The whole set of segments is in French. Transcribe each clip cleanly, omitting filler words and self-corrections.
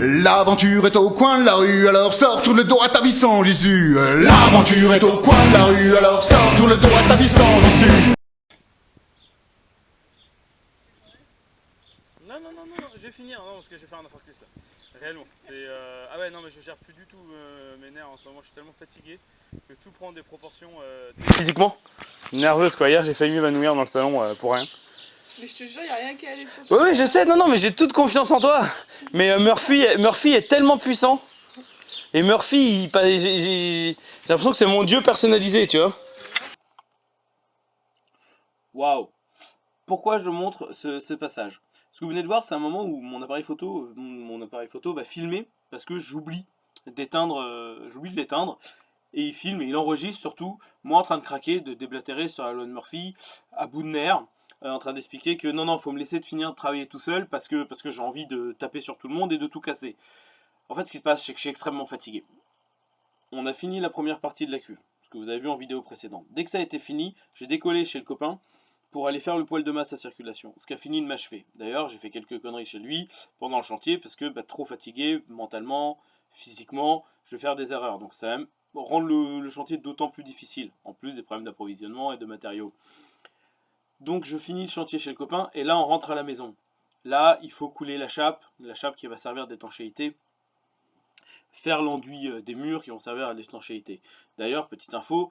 L'aventure est au coin de la rue, alors sors, tourne le dos à ta vie sans l'issue. L'aventure est au coin de la rue, alors sors, tourne le dos à ta vie sans l'issue. Non, non, non, non, je vais finir, non, parce que je vais faire un infarctus là. Réellement. Ah ouais, non, mais je gère plus du tout mes nerfs en ce moment, je suis tellement fatigué que tout prend des proportions physiquement nerveuses quoi. Hier, j'ai failli m'évanouir dans le salon pour rien. Mais je te jure, y'a rien qui allait sur toi. Oui, oui, je sais, non, non, mais j'ai toute confiance en toi. Mais Murphy est tellement puissant. Et Murphy, j'ai l'impression que c'est mon dieu personnalisé, tu vois. Waouh. Pourquoi je montre ce passage? Ce que vous venez de voir, c'est un moment où mon appareil photo va filmer parce que j'oublie de l'éteindre. Et il filme et il enregistre surtout moi en train de craquer, de déblatérer sur la loi de Murphy, à bout de nerfs, en train d'expliquer que non, non, faut me laisser finir de travailler tout seul parce que j'ai envie de taper sur tout le monde et de tout casser. En fait, ce qui se passe, c'est que je suis extrêmement fatigué. On a fini la première partie de la cuve, ce que vous avez vu en vidéo précédente. Dès que ça a été fini, j'ai décollé chez le copain pour aller faire le poil de masse à circulation, ce qui a fini de m'achever. D'ailleurs, j'ai fait quelques conneries chez lui pendant le chantier parce que trop fatigué mentalement, physiquement, je vais faire des erreurs. Donc ça va même rendre le chantier d'autant plus difficile, en plus des problèmes d'approvisionnement et de matériaux. Donc je finis le chantier chez le copain et là on rentre à la maison. Là, il faut couler la chape qui va servir d'étanchéité, faire l'enduit des murs qui vont servir à l'étanchéité. D'ailleurs, petite info,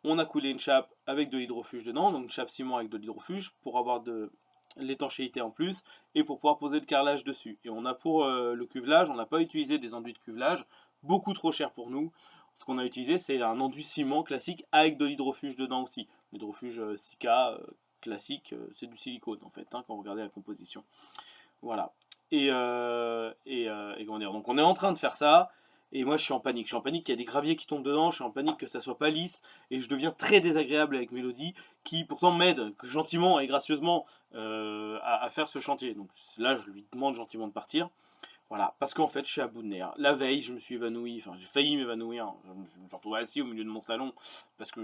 on a coulé une chape avec de l'hydrofuge dedans, donc une chape ciment avec de l'hydrofuge pour avoir de l'étanchéité en plus et pour pouvoir poser le carrelage dessus. Et on a pour le cuvelage, on n'a pas utilisé des enduits de cuvelage, beaucoup trop cher pour nous. Ce qu'on a utilisé, c'est un enduit ciment classique avec de l'hydrofuge dedans aussi. L'hydrofuge Sika classique, c'est du silicone en fait, hein, quand vous regardez la composition. Voilà. Et comment dire, donc on est en train de faire ça. Et moi je suis en panique. Je suis en panique qu'il y a des graviers qui tombent dedans. Je suis en panique que ça soit pas lisse. Et je deviens très désagréable avec Mélodie, qui pourtant m'aide gentiment et gracieusement à faire ce chantier. Donc là je lui demande gentiment de partir. Voilà, parce qu'en fait je suis à bout de nerfs. La veille je me suis évanoui, enfin j'ai failli m'évanouir. Je me suis retrouvé assis au milieu de mon salon parce que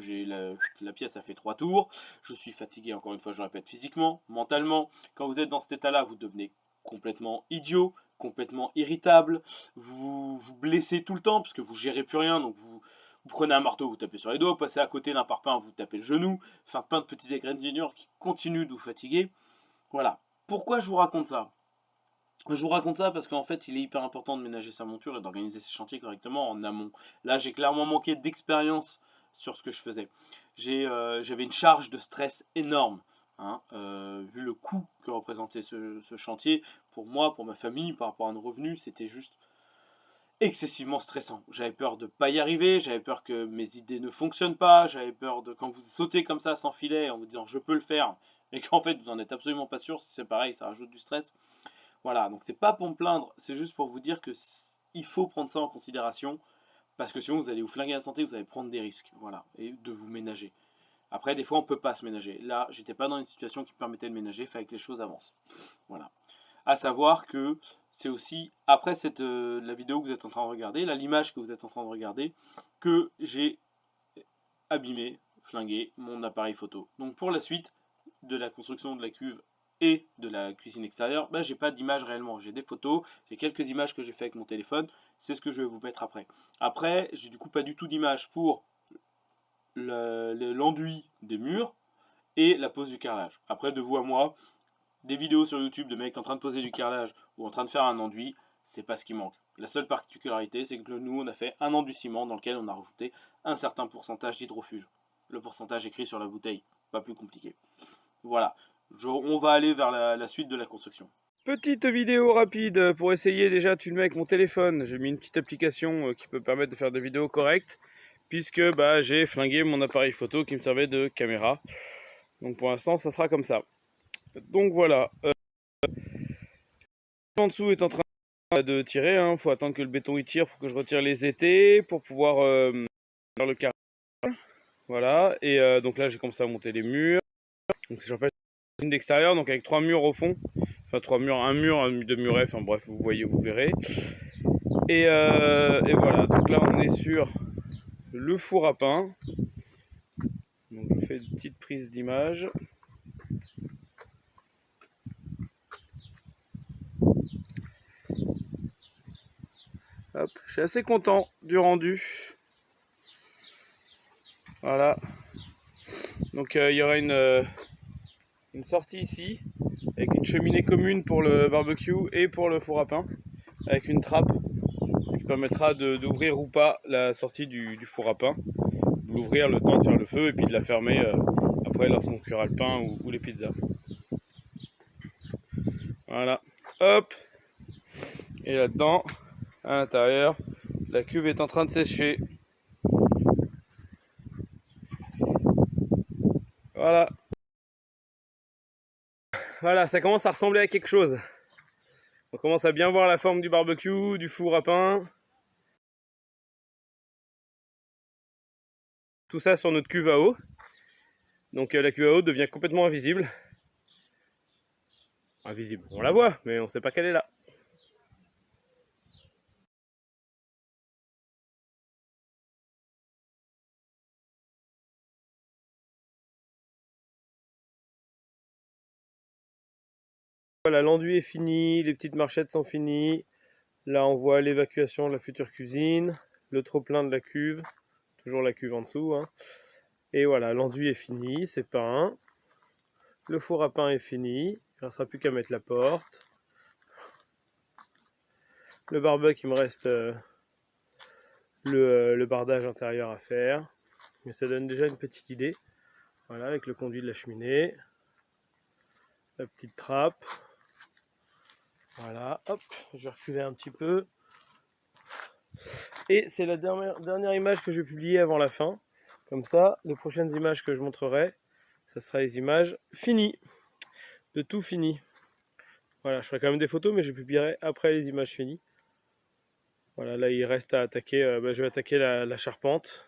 la pièce a fait 3 tours. Je suis fatigué, encore une fois je le répète, physiquement, mentalement. Quand vous êtes dans cet état là, vous devenez complètement idiot, complètement irritable, vous vous blessez tout le temps parce que vous gérez plus rien, donc vous prenez un marteau, vous tapez sur les doigts, vous passez à côté d'un parpaing, vous tapez le genou, enfin plein de petits ingrédients qui continuent de vous fatiguer. Voilà. Pourquoi je vous raconte ça? Je vous raconte ça parce qu'en fait il est hyper important de ménager sa monture et d'organiser ses chantiers correctement en amont. Là j'ai clairement manqué d'expérience sur ce que je faisais. J'avais une charge de stress énorme. Hein, vu le coût que représentait ce chantier, pour moi, pour ma famille, par rapport à nos revenus, c'était juste excessivement stressant. J'avais peur de ne pas y arriver, j'avais peur que mes idées ne fonctionnent pas, j'avais peur de quand vous sautez comme ça sans filet en vous disant je peux le faire, et qu'en fait vous n'en êtes absolument pas sûr, c'est pareil, ça rajoute du stress. Voilà, donc c'est pas pour me plaindre, c'est juste pour vous dire que il faut prendre ça en considération, parce que sinon vous allez vous flinguer la santé, vous allez prendre des risques, voilà, et de vous ménager. Après, des fois, on peut pas se ménager. Là, j'étais pas dans une situation qui me permettait de ménager, il fallait que les choses avancent. Voilà. À savoir que c'est aussi, après la vidéo que vous êtes en train de regarder, là, l'image que vous êtes en train de regarder, que j'ai abîmé, flingué mon appareil photo. Donc pour la suite de la construction de la cuve et de la cuisine extérieure, j'ai pas d'image réellement. J'ai des photos, j'ai quelques images que j'ai fait avec mon téléphone, c'est ce que je vais vous mettre après. Après, j'ai du coup pas du tout d'image pour l'enduit des murs et la pose du carrelage. Après, de vous à moi, des vidéos sur YouTube de mecs en train de poser du carrelage ou en train de faire un enduit, c'est pas ce qui manque. La seule particularité, c'est que nous, on a fait un enduit ciment dans lequel on a rajouté un certain pourcentage d'hydrofuge. Le pourcentage écrit sur la bouteille, pas plus compliqué. Voilà, on va aller vers la suite de la construction. Petite vidéo rapide pour essayer déjà de filmer avec mon téléphone. J'ai mis une petite application qui peut permettre de faire des vidéos correctes, puisque j'ai flingué mon appareil photo qui me servait de caméra. Donc pour l'instant, ça sera comme ça. Donc voilà. En dessous est en train de tirer. Il faut attendre que le béton y tire pour que je retire les étais, pour pouvoir faire le carré. Voilà. Et donc là, j'ai commencé à monter les murs. Donc je rappelle, c'est une d'extérieur, donc avec 3 murs au fond. Enfin 3 murs, un mur, deux murets. Enfin bref, vous voyez, vous verrez. Et voilà. Donc là, on est sur le four à pain. Donc je fais une petite prise d'image. Hop, je suis assez content du rendu. Voilà. Donc il y aura une sortie ici, avec une cheminée commune pour le barbecue et pour le four à pain, avec une trappe, ce qui permettra d'ouvrir ou pas la sortie du four à pain, de l'ouvrir le temps de faire le feu et puis de la fermer après lorsqu'on cuira le pain ou les pizzas. Voilà, hop, et là-dedans, à l'intérieur, la cuve est en train de sécher. Voilà. Voilà, ça commence à ressembler à quelque chose. On commence à bien voir la forme du barbecue, du four à pain. Tout ça sur notre cuve à eau. Donc la cuve à eau devient complètement invisible. Invisible, on la voit, mais on ne sait pas qu'elle est là. Voilà, l'enduit est fini, les petites marchettes sont finies. Là on voit l'évacuation de la future cuisine, le trop plein de la cuve, toujours la cuve en dessous. Hein. Et voilà, l'enduit est fini, c'est peint. Le four à pain est fini, il ne restera plus qu'à mettre la porte. Le barbecue, il me reste le bardage intérieur à faire. Mais ça donne déjà une petite idée. Voilà, avec le conduit de la cheminée. La petite trappe. Voilà, hop, je vais reculer un petit peu. Et c'est la dernière image que je vais publier avant la fin. Comme ça, les prochaines images que je montrerai, ça sera les images finies. De tout fini. Voilà, je ferai quand même des photos, mais je publierai après les images finies. Voilà, là il reste à attaquer, je vais attaquer la charpente,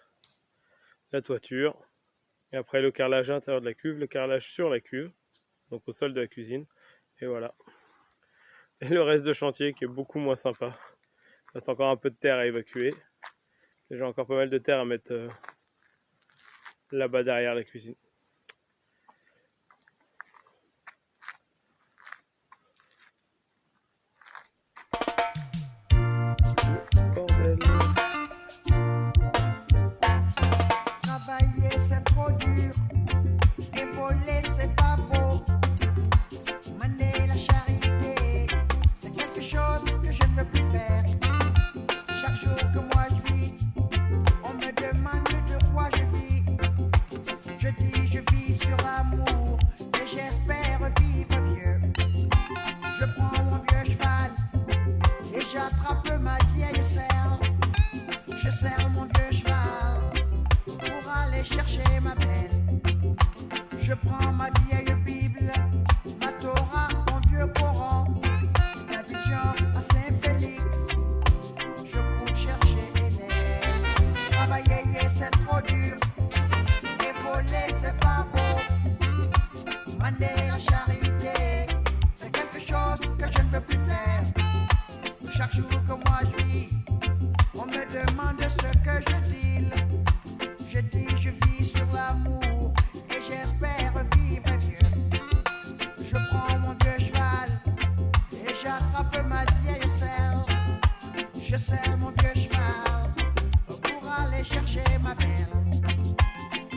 la toiture, et après le carrelage à l'intérieur de la cuve, le carrelage sur la cuve, donc au sol de la cuisine, et voilà. Et le reste de chantier qui est beaucoup moins sympa. Il reste encore un peu de terre à évacuer. J'ai encore pas mal de terre à mettre là-bas derrière la cuisine. Bordel. Travailler c'est trop dur, et voler c'est pas beau. Mener la charité, c'est quelque chose que je ne veux plus faire. Chaque jour que moi je vis, on me demande de quoi je vis. Je dis je vis sur l'amour, et j'espère vivre vieux. Je prends mon vieux cheval, et j'attrape ma vieille serre. Je serre mon vieux cheval pour aller chercher ma belle. Je prends ma vieille Bible, ma Torah, mon vieux Coran, d'Abidjan à Saint-Félix. Je cours chercher Hélène. Travailler c'est trop dur, et voler c'est pas beau. Mander la charité, c'est quelque chose que je ne veux plus faire. Chaque jour que moi je vis, on me demande ce que je dis. Je dis je vis sur l'amour et j'espère vivre vieux. Je prends mon vieux cheval et j'attrape ma vieille selle. Je serre mon vieux cheval pour aller chercher ma belle.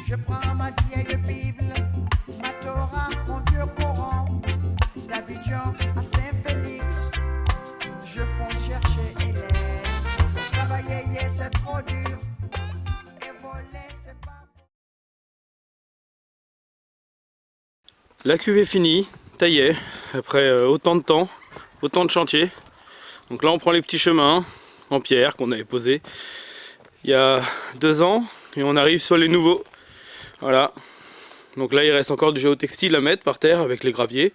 Je prends ma vieille Bible, ma Torah, mon vieux Coran, d'Abidjan à Saint-Félix. Je fonce chercher Hélène. Travailler c'est trop dur, et voler c'est pas. La cuve est finie, taillée, après autant de temps, autant de chantier. Donc là on prend les petits chemins en pierre qu'on avait posés il y a 2 ans et on arrive sur les nouveaux. Voilà. Donc là il reste encore du géotextile à mettre par terre avec les graviers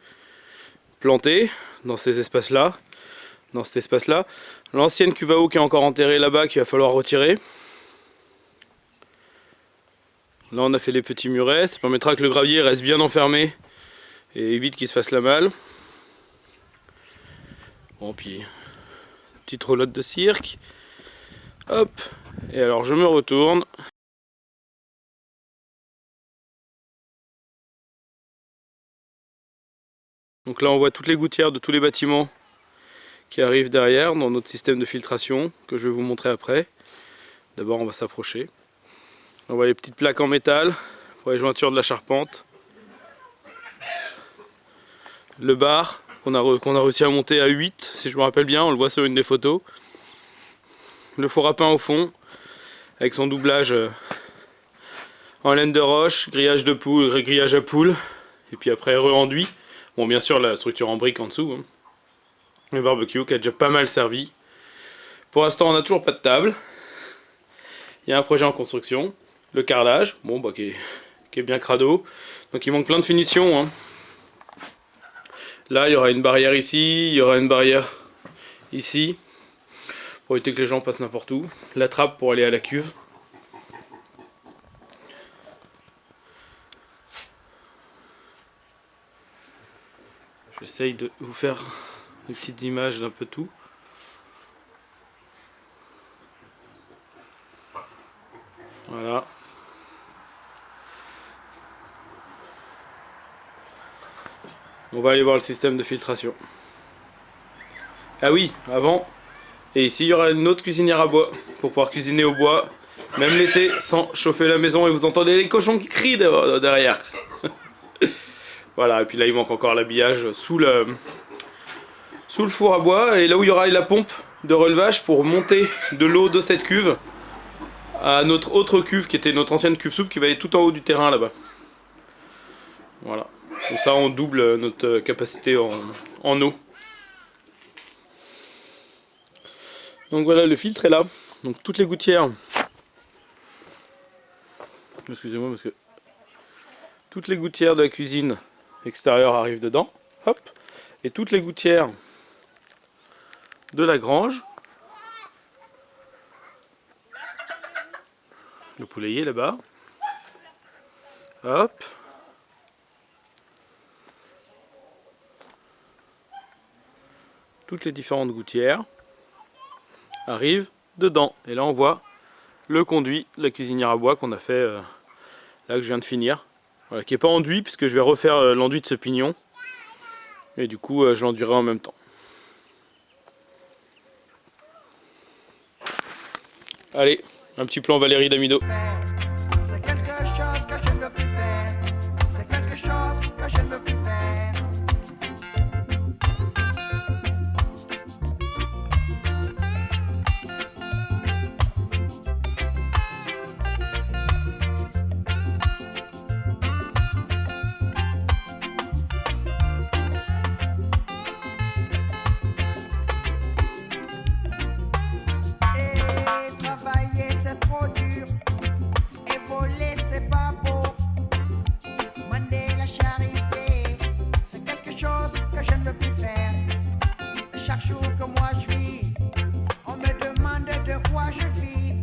plantés dans ces espaces-là. Dans cet espace-là. L'ancienne cuve à eau qui est encore enterrée là-bas qu'il va falloir retirer. Là on a fait les petits murets, ça permettra que le gravier reste bien enfermé et évite qu'il se fasse la malle. Bon puis, petite roulotte de cirque. Hop, et alors je me retourne. Donc là on voit toutes les gouttières de tous les bâtiments qui arrive derrière dans notre système de filtration que je vais vous montrer après. D'abord on va s'approcher. On voit les petites plaques en métal pour les jointures de la charpente. Le bar qu'on a réussi à monter à 8 si je me rappelle bien, on le voit sur une des photos. Le four à pain au fond avec son doublage en laine de roche, grillage de poule, grillage à poule et puis après re-enduit. Bon, bien sûr la structure en briques en dessous, hein. Le barbecue qui a déjà pas mal servi. Pour l'instant on n'a toujours pas de table. Il y a un projet en construction. Le carrelage, bon bah qui est bien crado. Donc il manque plein de finitions, hein. Là il y aura une barrière ici, il y aura une barrière ici. Pour éviter que les gens passent n'importe où. La trappe pour aller à la cuve. J'essaye de vous faire des petites images d'un peu tout. Voilà. On va aller voir le système de filtration. Ah oui, avant. Et ici il y aura une autre cuisinière à bois pour pouvoir cuisiner au bois, même l'été, sans chauffer la maison. Et vous entendez les cochons qui crient derrière. Voilà, et puis là il manque encore l'habillage sous le four à bois. Et là où il y aura la pompe de relevage pour monter de l'eau de cette cuve à notre autre cuve qui était notre ancienne cuve soupe qui va aller tout en haut du terrain là-bas. Voilà, comme ça on double notre capacité en eau. Donc voilà, le filtre est là. Donc toutes les gouttières, excusez-moi parce que toutes les gouttières de la cuisine extérieure arrivent dedans. Hop. Et toutes les gouttières de la grange. Le poulailler là-bas. Hop. Toutes les différentes gouttières arrivent dedans. Et là on voit le conduit de la cuisinière à bois qu'on a fait là que je viens de finir. Voilà, qui n'est pas enduit puisque je vais refaire l'enduit de ce pignon. Et du coup je l'enduirai en même temps. Allez, un petit plan Valérie Damido. C'est quelque chose que je ne veux plus faire. C'est quelque chose que je ne veux plus faire. Et travailler c'est trop dur. Et voler c'est pas beau. Demander la charité, c'est quelque chose que je ne veux plus faire. Chaque jour que moi je vis, on me demande de quoi je vis.